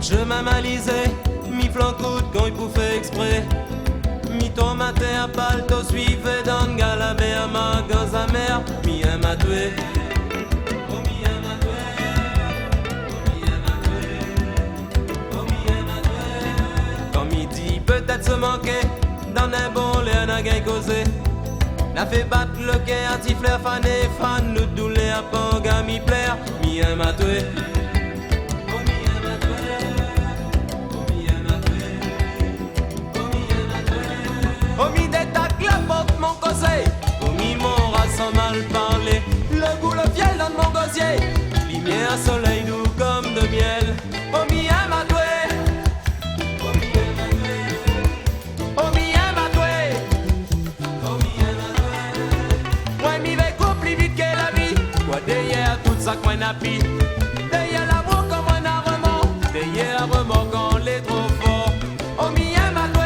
Je m'amalisais, mi flancoute quand il pouvait exprès. Mi tomate à palto suivait dans galabé à ma gosse à mer. Mi aime à tuer. Oh mi aime à tuer. Oh mi aime à tuer. Oh mi aime à tuer. Quand midi peut-être se manquer, dans un bon lait n'a qu'à causer. N'a fait battre le quai à tifler fané, fan nous doulé à panga mi plaire. Mi aime à tuer. Omi détaque la porte, mon conseil. Omi mon rat sans mal parler. Le goût, le fiel dans mon gosier. Lumière, soleil doux comme de miel. Omi aime à douer. Omi aime à douer. Omi aime à douer. Omi aime à douer. Moi, mi vais couper plus vite que la vie. Quoi derrière tout ça que moi n'a pis. Derrière l'amour comme un arrement. Derrière un remords quand l'est trop fort. Omi aime à douer.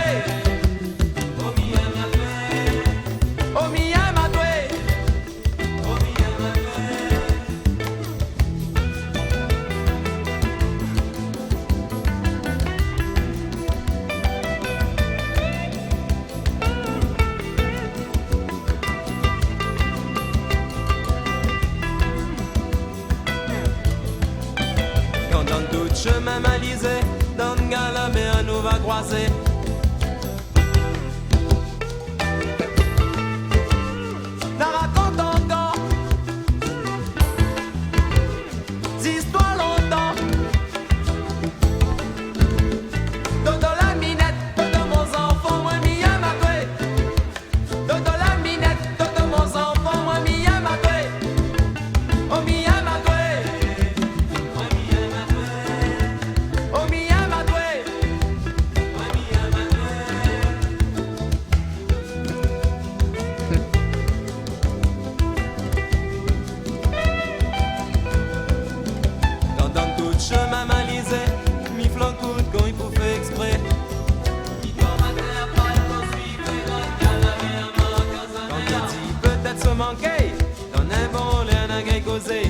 Dans tout chemin malisé, dans le galabé, nous va croiser. La raconte encore, d'histoire longtemps. Dodo la minette, dodo mon enfant, moi m'y aime à toi. Dodo la minette, dodo mon enfant, moi m'y aime à toi. Oh m'y aime à toi. Chemin malisé, mi flancoute quand il pouvait exprès. Quand il dit peut-être se manquer, dans un bon l'air n'a qu'à causer.